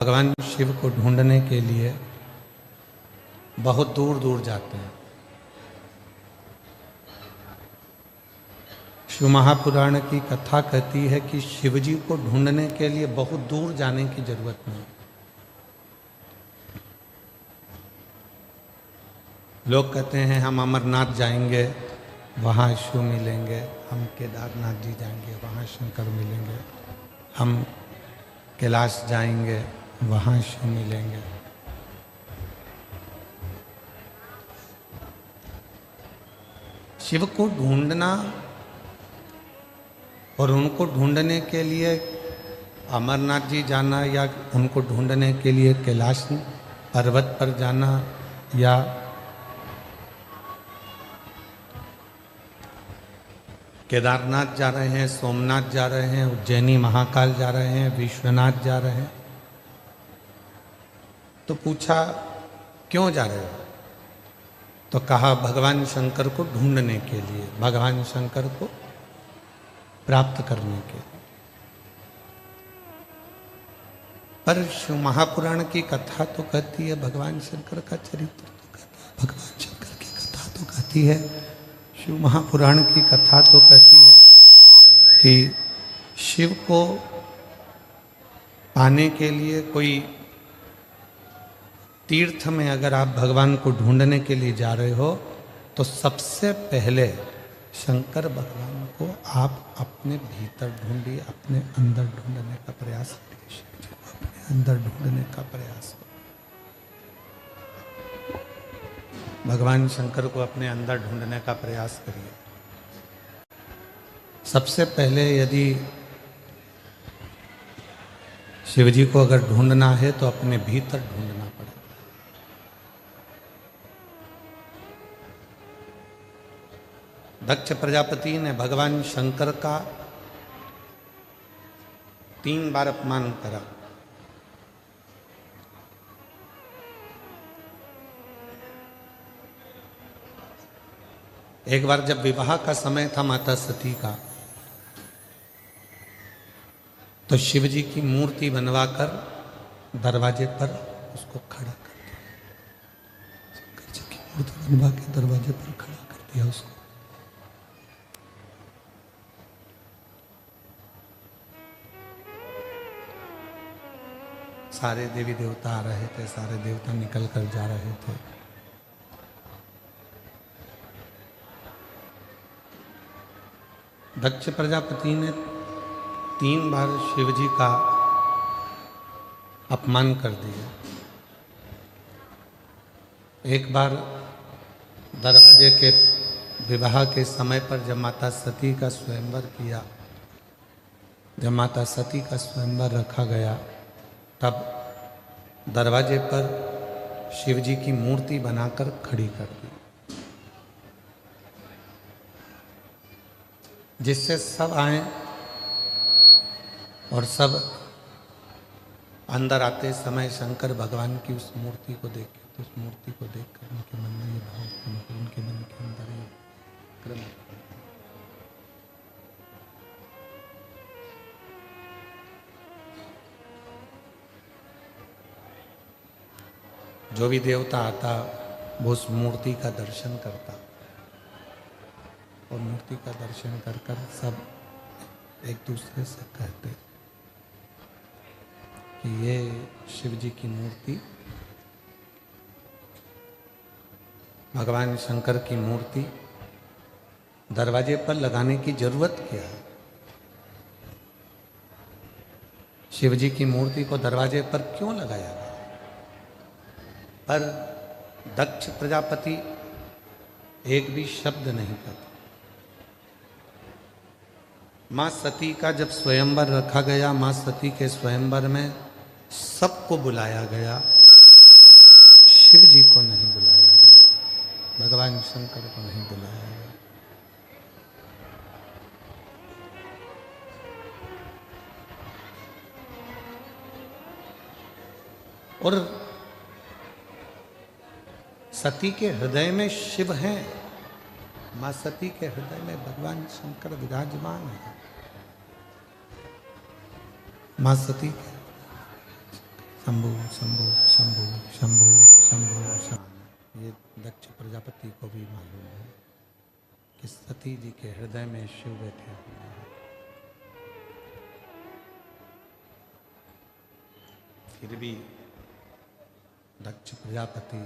भगवान शिव को ढूंढने के लिए बहुत दूर दूर जाते हैं। शिव महापुराण की कथा कहती है कि शिव जी को ढूंढने के लिए बहुत दूर जाने की जरूरत नहीं। लोग कहते हैं हम अमरनाथ जाएंगे, वहाँ शिव मिलेंगे, हम केदारनाथ जी जाएंगे, वहाँ शंकर मिलेंगे, हम कैलाश जाएंगे, वहाँ शिव मिलेंगे। शिव को ढूंढना और उनको ढूंढने के लिए अमरनाथ जी जाना या उनको ढूंढने के लिए कैलाश पर्वत पर जाना या केदारनाथ जा रहे हैं, सोमनाथ जा रहे हैं, उज्जैनी महाकाल जा रहे हैं, विश्वनाथ जा रहे हैं, तो पूछा क्यों जा रहे हो? तो कहा भगवान शंकर को ढूंढने के लिए, भगवान शंकर को प्राप्त करने के लिए। पर शिव महापुराण की कथा तो कहती है, भगवान शंकर का चरित्र तो कहता है, भगवान शंकर की कथा तो कहती है, शिव महापुराण की कथा तो कहती है कि शिव को पाने के लिए कोई तीर्थ में अगर आप भगवान को ढूंढने के लिए जा रहे हो तो सबसे पहले शंकर भगवान को आप अपने भीतर ढूंढिए, अपने अंदर ढूंढने का प्रयास करिए। शिव जी को अपने अंदर ढूंढने का प्रयास हो। भगवान शंकर को अपने अंदर ढूंढने का प्रयास करिए। सबसे पहले यदि शिव जी को अगर ढूंढना है तो अपने भीतर ढूंढना पड़ेगा। दक्ष प्रजापति ने भगवान शंकर का 3 बार अपमान करा। एक बार जब विवाह का समय था माता सती का, तो शिव जी की मूर्ति बनवाकर दरवाजे पर उसको खड़ा कर दिया। शंकर जी की मूर्ति बनवा के दरवाजे पर खड़ा कर दिया उसको। सारे देवी देवता आ रहे थे, सारे देवता निकल कर जा रहे थे। दक्ष प्रजापति ने 3 बार शिव जी का अपमान कर दिया। एक बार दरवाजे के विवाह के समय पर जब माता सती का स्वयंवर किया, जब माता सती का स्वयंवर रखा गया, तब दरवाजे पर शिव जी की मूर्ति बनाकर खड़ी कर दी, जिससे सब आए और सब अंदर आते समय शंकर भगवान की उस मूर्ति को देखे, तो उस मूर्ति को देखकर उनके मन में ये भाव उत्पन्न हुआ, उनके मन के अंदर ये क्रम। जो भी देवता आता वो उस मूर्ति का दर्शन करता, और मूर्ति का दर्शन कर कर सब एक दूसरे से कहते कि ये शिव जी की मूर्ति, भगवान शंकर की मूर्ति दरवाजे पर लगाने की जरूरत क्या है? शिव जी की मूर्ति को दरवाजे पर क्यों लगाया गया? पर दक्ष प्रजापति एक भी शब्द नहीं कहता। मां सती का जब स्वयंवर रखा गया, मां सती के स्वयंवर में सबको बुलाया गया, शिव जी को नहीं बुलाया गया, भगवान शंकर को नहीं बुलाया गया। और सती के हृदय में शिव हैं, मां सती के हृदय में भगवान शंकर विराजमान है। मां सती शंभु शंभु शंभु शंभु शंभु शंभु। ये दक्ष प्रजापति को भी मालूम है कि सती जी के हृदय में शिव बैठे हुए हैं। फिर भी दक्ष प्रजापति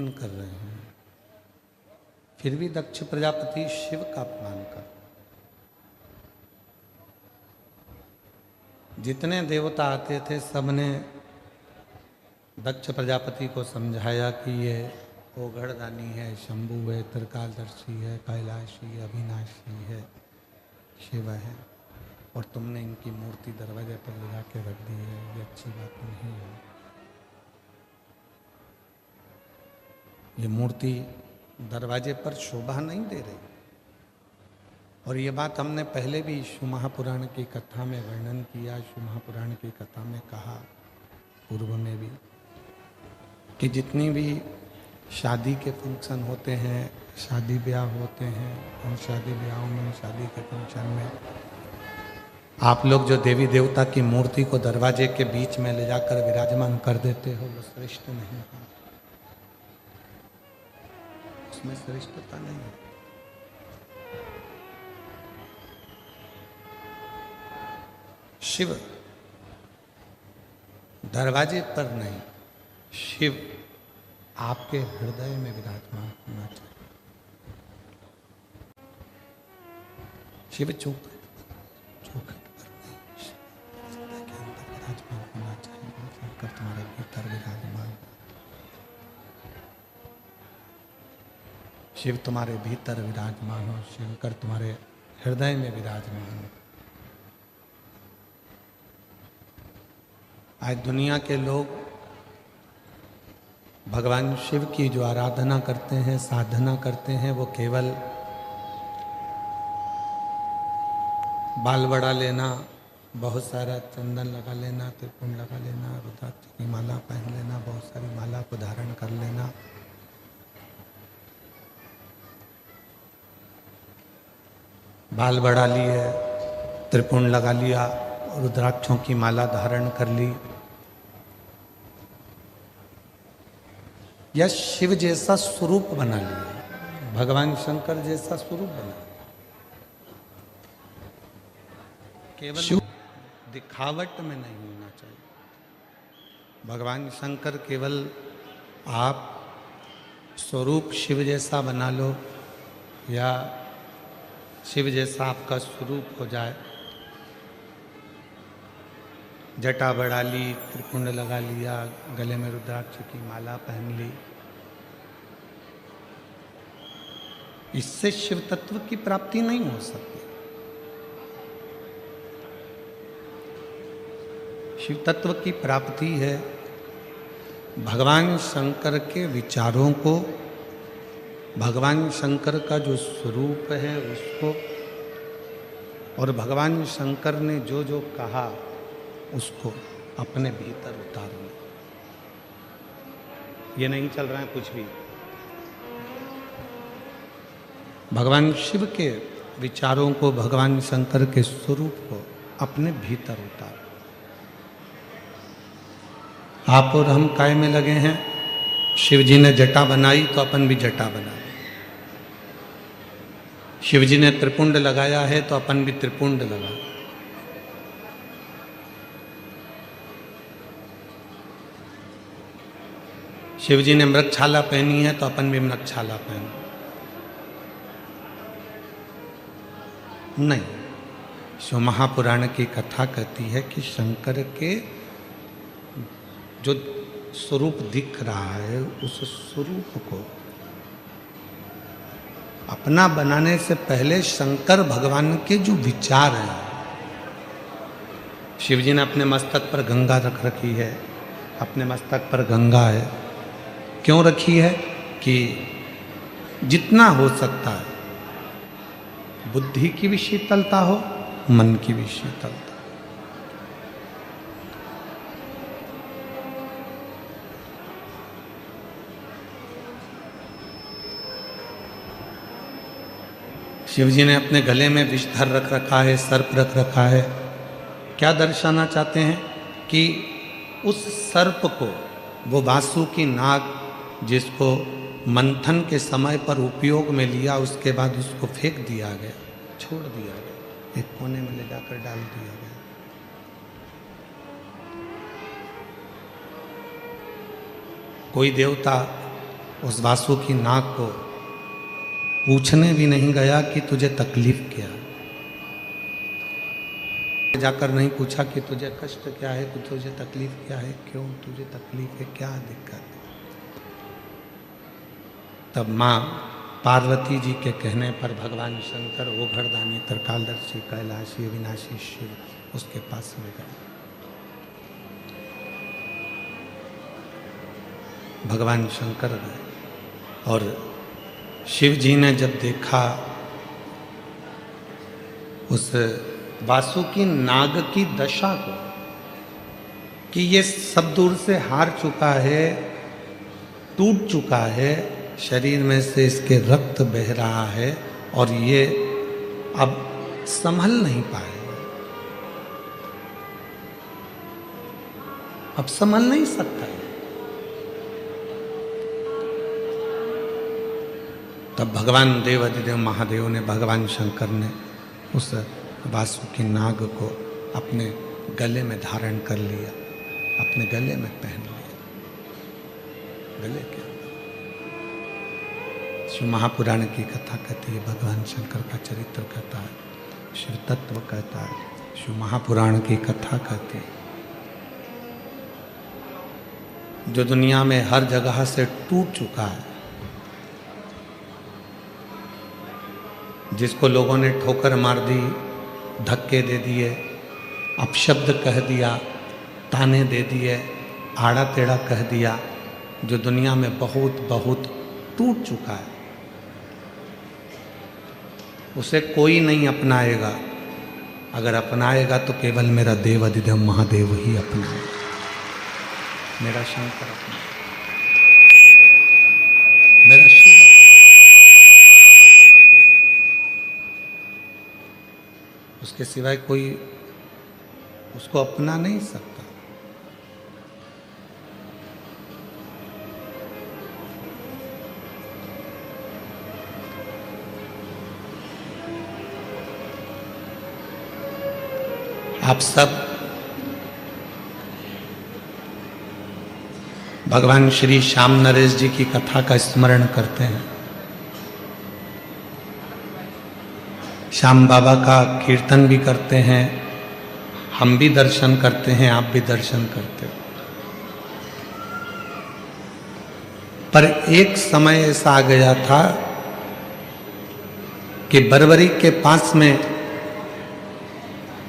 कर रहे हैं, फिर भी दक्ष प्रजापति शिव का अपमान कर। जितने देवता आते थे सबने दक्ष प्रजापति को समझाया कि ये ओघड़दानी है, शंभु है, त्रिकालदर्शी है, कैलाशी, अविनाशी है, शिव है, और तुमने इनकी मूर्ति दरवाजे पर लगा के रख दी है, ये अच्छी बात नहीं है। ये मूर्ति दरवाजे पर शोभा नहीं दे रही। और ये बात हमने पहले भी शिव महापुराण की कथा में वर्णन किया, शिव महापुराण की कथा में कहा, पूर्व में भी, कि जितनी भी शादी के फंक्शन होते हैं, शादी ब्याह होते हैं, उन शादी ब्याहों में, शादी के फंक्शन में आप लोग जो देवी देवता की मूर्ति को दरवाजे के बीच में ले जाकर विराजमान कर देते हो, वो श्रेष्ठ नहीं है, उसमें श्रेष्ठता नहीं है। शिव दरवाजे पर नहीं, शिव आपके हृदय में विराजमान होना चाहिए। शिव चौखट पर नहीं, हृदय के अंदर विराजमान होना चाहिए, कर तुम्हारे भीतर विराजमान। शिव तुम्हारे भीतर विराजमान हो, शिव कर तुम्हारे हृदय में विराजमान हो। आज दुनिया के लोग भगवान शिव की जो आराधना करते हैं, साधना करते हैं, वो केवल बाल बड़ा लेना, बहुत सारा चंदन लगा लेना, त्रिपुंड लगा लेना, रुद्राक्ष की माला पहन लेना, बहुत सारी माला को धारण कर लेना, बाल बढ़ा लिए, त्रिपुंड लगा लिया, रुद्राक्षों की माला धारण कर ली, या शिव जैसा स्वरूप बना लिया, भगवान शंकर जैसा स्वरूप बना लिया। केवल शिव दिखावट में नहीं होना चाहिए। भगवान शंकर केवल आप स्वरूप शिव जैसा बना लो, या शिव जैसा आपका स्वरूप हो जाए, जटा बढ़ा ली, त्रिपुंड लगा लिया, गले में रुद्राक्ष की माला पहन ली, इससे शिव तत्व की प्राप्ति नहीं हो सकती। शिव तत्व की प्राप्ति है भगवान शंकर के विचारों को, भगवान शंकर का जो स्वरूप है उसको, और भगवान शंकर ने जो जो कहा उसको अपने भीतर उतारना। ये नहीं चल रहा है कुछ भी। भगवान शिव के विचारों को, भगवान शंकर के स्वरूप को अपने भीतर उतारो। आप और हम काय में लगे हैं? शिव जी ने जटा बनाई तो अपन भी जटा बनाए, शिव जी ने त्रिपुंड लगाया है तो अपन भी त्रिपुंड लगाए। शिव जी ने मृगछाला पहनी है तो अपन भी मृगछाला पहने। नहीं, शिव महापुराण की कथा कहती है कि शंकर के जो स्वरूप दिख रहा है, उस स्वरूप को अपना बनाने से पहले शंकर भगवान के जो विचार हैं, शिव जी ने अपने मस्तक पर गंगा रख रखी है, अपने मस्तक पर गंगा है, क्यों रखी है? कि जितना हो सकता है बुद्धि की भी शीतलता हो, मन की भी शीतलता। शिव जी ने अपने गले में विषधर रख रखा है, सर्प रख रखा है, क्या दर्शाना चाहते हैं कि उस सर्प को, वो वासुकी नाग जिसको मंथन के समय पर उपयोग में लिया, उसके बाद उसको फेंक दिया गया, छोड़ दिया गया, एक कोने में ले जाकर डाल दिया गया। कोई देवता उस वासुकी नाग को पूछने भी नहीं गया कि तुझे तकलीफ क्या है, जाकर नहीं पूछा कि तुझे कष्ट क्या है, कि तुझे तकलीफ क्या है, क्यों तुझे तकलीफ है, क्या दिक्कत है। तब माँ पार्वती जी के कहने पर भगवान शंकर ओघड़दानी त्रिकालदर्शी कैलाशी अविनाशी शिव उसके पास में गए। भगवान शंकर गए और शिव जी ने जब देखा उस वासुकी नाग की दशा को कि ये सब दूर से हार चुका है, टूट चुका है, शरीर में से इसके रक्त बह रहा है और ये अब संभल नहीं पाएगा, अब संभल नहीं सकता है। तब भगवान देव अधिदेव महादेव ने, भगवान शंकर ने उस वासुकी नाग को अपने गले में धारण कर लिया, अपने गले में पहन लिया। गले के अंदर शिव महापुराण की कथा कहती है, भगवान शंकर का चरित्र कहता है, शिव तत्व कहता है, शिव महापुराण की कथा कहती है। जो दुनिया में हर जगह से टूट चुका है, जिसको लोगों ने ठोकर मार दी, धक्के दे दिए, अपशब्द कह दिया, ताने दे दिए, आड़ा टेढ़ा कह दिया, जो दुनिया में बहुत बहुत टूट चुका है, उसे कोई नहीं अपनाएगा। अगर अपनाएगा तो केवल मेरा देव अधिदेव महादेव ही अपनाएगा, मेरा शंकर अपनाएगा, मेरा शिव अपनाएगा। उसके सिवाय कोई उसको अपना नहीं सकता। आप सब भगवान श्री श्याम नरेश जी की कथा का स्मरण करते हैं। श्याम बाबा का कीर्तन भी करते हैं, हम भी दर्शन करते हैं, आप भी दर्शन करते हो। पर एक समय ऐसा आ गया था कि बर्बरीक के पास में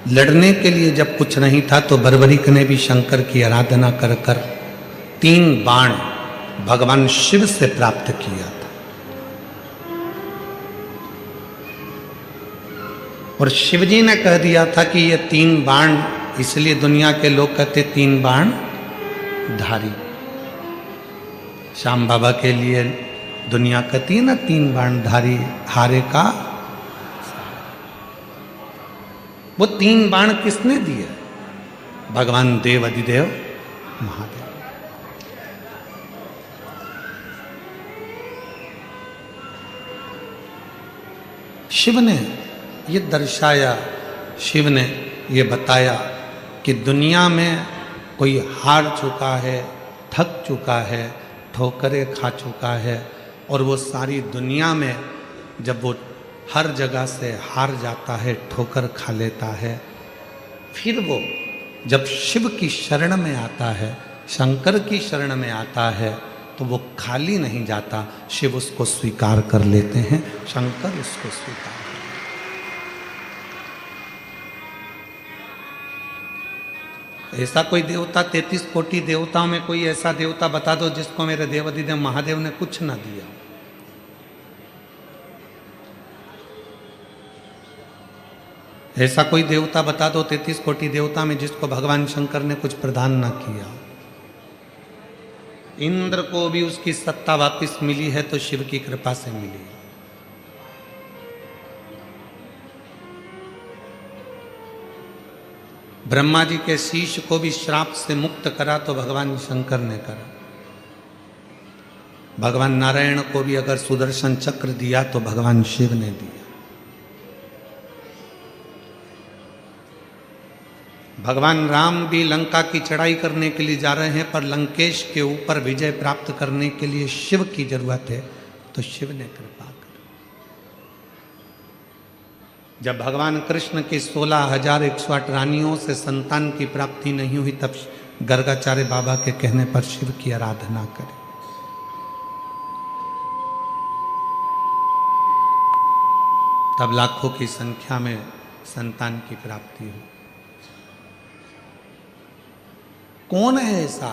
लड़ने के लिए जब कुछ नहीं था तो बर्बरीक ने भी शंकर की आराधना कर कर 3 बाण भगवान शिव से प्राप्त किया था। और शिवजी ने कह दिया था कि ये 3 बाण, इसलिए दुनिया के लोग कहते 3 बाण धारी। श्याम बाबा के लिए दुनिया कहती है ना 3 बाण धारी, हारे का। वो 3 बाण किसने दिए? भगवान देव अधिदेव महादेव। शिव ने ये दर्शाया, शिव ने ये बताया कि दुनिया में कोई हार चुका है, थक चुका है, ठोकरें खा चुका है, और वो सारी दुनिया में जब वो हर जगह से हार जाता है, ठोकर खा लेता है, फिर वो जब शिव की शरण में आता है, शंकर की शरण में आता है, तो वो खाली नहीं जाता, शिव उसको स्वीकार कर लेते हैं, शंकर उसको स्वीकार करते हैं। ऐसा कोई देवता, 33 कोटि देवताओं में कोई ऐसा देवता बता दो जिसको मेरे देवाधिदेव महादेव ने कुछ ना दिया। ऐसा कोई देवता बता दो 33 कोटि देवता में जिसको भगवान शंकर ने कुछ प्रदान ना किया। इंद्र को भी उसकी सत्ता वापस मिली है तो शिव की कृपा से मिली। ब्रह्मा जी के शीश को भी श्राप से मुक्त करा तो भगवान शंकर ने करा। भगवान नारायण को भी अगर सुदर्शन चक्र दिया तो भगवान शिव ने दिया। भगवान राम भी लंका की चढ़ाई करने के लिए जा रहे हैं, पर लंकेश के ऊपर विजय प्राप्त करने के लिए शिव की जरूरत है, तो शिव ने कृपा कर। जब भगवान कृष्ण की 16,108 रानियों से संतान की प्राप्ति नहीं हुई, तब गर्गाचार्य बाबा के कहने पर शिव की आराधना करें। तब लाखों की संख्या में संतान की प्राप्ति हुई। कौन है ऐसा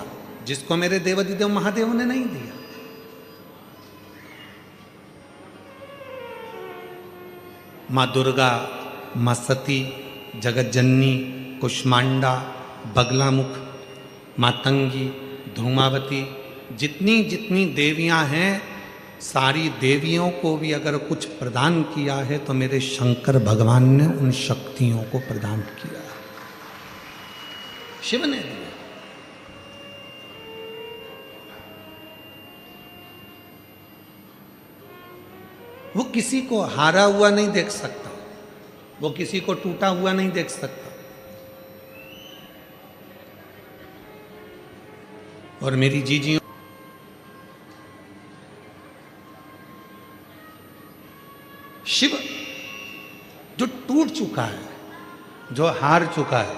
जिसको मेरे देवाधिदेव महादेव ने नहीं दिया? मां दुर्गा, मां सती, जगतजननी, कुष्मांडा, बगलामुख, मातंगी, धूमावती, जितनी जितनी देवियां हैं, सारी देवियों को भी अगर कुछ प्रदान किया है तो मेरे शंकर भगवान ने उन शक्तियों को प्रदान किया, शिव ने दिया। वो किसी को हारा हुआ नहीं देख सकता, वो किसी को टूटा हुआ नहीं देख सकता। और मेरी जीजियों, शिव जो टूट चुका है, जो हार चुका है,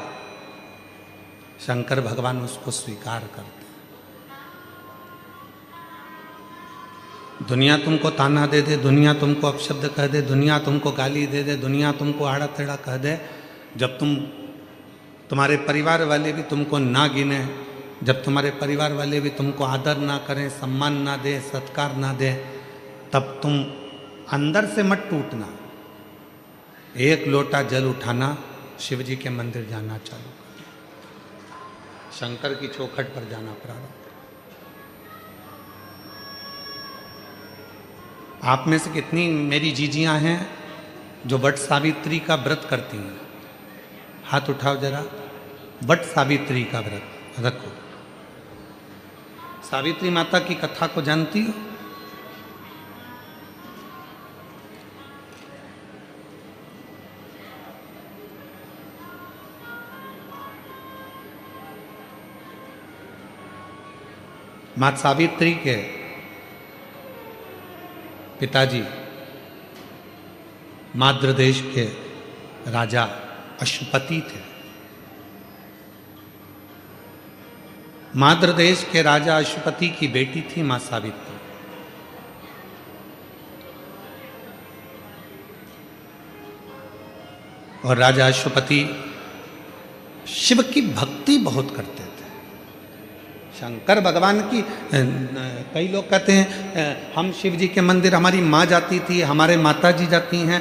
शंकर भगवान उसको स्वीकार करते। दुनिया तुमको ताना दे दे, दुनिया तुमको अपशब्द कह दे, दुनिया तुमको गाली दे दे, दुनिया तुमको आड़ा टेढ़ा कह दे, जब तुम्हारे परिवार वाले भी तुमको ना गिने, जब तुम्हारे परिवार वाले भी तुमको आदर ना करें, सम्मान ना दे, सत्कार ना दे, तब तुम अंदर से मत टूटना। एक लोटा जल उठाना, शिव जी के मंदिर जाना चालू कर, शंकर की चौखट पर जाना प्रारंभ। आप में से कितनी मेरी जीजियां हैं जो वट सावित्री का व्रत करती हैं? हाथ उठाओ जरा। वट सावित्री का व्रत रखो। सावित्री माता की कथा को जानती हो? माता सावित्री के पिताजी माद्र देश के राजा अश्वपति थे। माद्र देश के राजा अश्वपति की बेटी थी मां सावित्री। और राजा अश्वपति शिव की भक्ति बहुत करते थे। शंकर भगवान की, कई लोग कहते हैं हम शिव जी के मंदिर, हमारी माँ जाती थी, हमारे माता जी जाती हैं,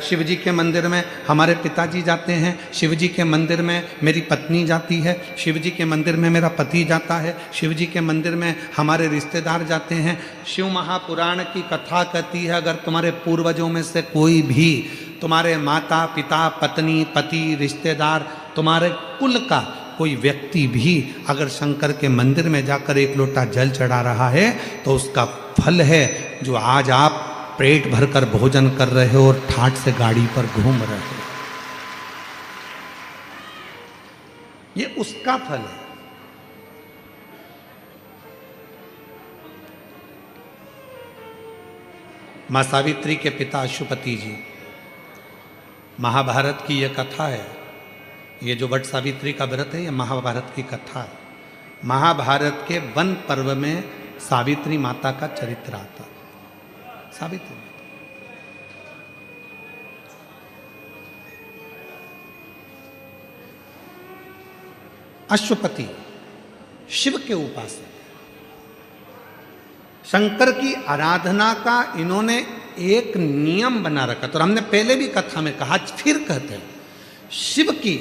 शिव जी के मंदिर में हमारे पिताजी जाते हैं, शिव जी के मंदिर में मेरी पत्नी जाती है, शिव जी के मंदिर में मेरा पति जाता है, शिव जी के मंदिर में हमारे रिश्तेदार जाते हैं। शिव महापुराण की कथा कहती है, अगर तुम्हारे पूर्वजों में से कोई भी, तुम्हारे माता पिता, पत्नी, पति, रिश्तेदार, तुम्हारे कुल का कोई व्यक्ति भी अगर शंकर के मंदिर में जाकर एक लोटा जल चढ़ा रहा है, तो उसका फल है जो आज आप पेट भरकर भोजन कर रहे हो और ठाट से गाड़ी पर घूम रहे हो, ये उसका फल है। मां सावित्री के पिता अश्वपति जी, महाभारत की यह कथा है। ये जो वट सावित्री का व्रत है, ये महाभारत की कथा है। महाभारत के वन पर्व में सावित्री माता का चरित्र आता है। सावित्री माता अश्वपति शिव के उपासक, शंकर की आराधना का इन्होंने एक नियम बना रखा। तो हमने पहले भी कथा में कहा, फिर कहते हैं, शिव की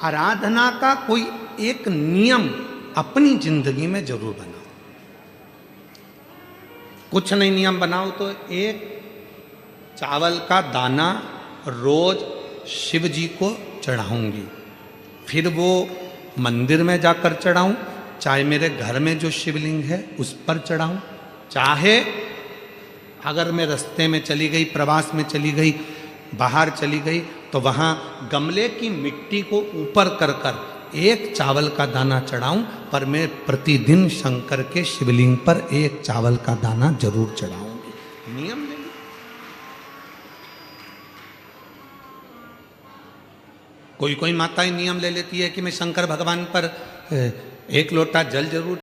आराधना का कोई एक नियम अपनी जिंदगी में जरूर बनाओ। कुछ नहीं नियम बनाओ तो एक चावल का दाना रोज शिव जी को चढ़ाऊंगी, फिर वो मंदिर में जाकर चढ़ाऊं, चाहे मेरे घर में जो शिवलिंग है उस पर चढ़ाऊं, चाहे अगर मैं रास्ते में चली गई, प्रवास में चली गई, बाहर चली गई, तो वहाँ गमले की मिट्टी को ऊपर कर कर एक चावल का दाना चढ़ाऊं, पर मैं प्रतिदिन शंकर के शिवलिंग पर एक चावल का दाना जरूर चढ़ाऊंगी। नियम ले लो। कोई कोई माताएं नियम ले लेती है कि मैं शंकर भगवान पर एक लोटा जल जरूर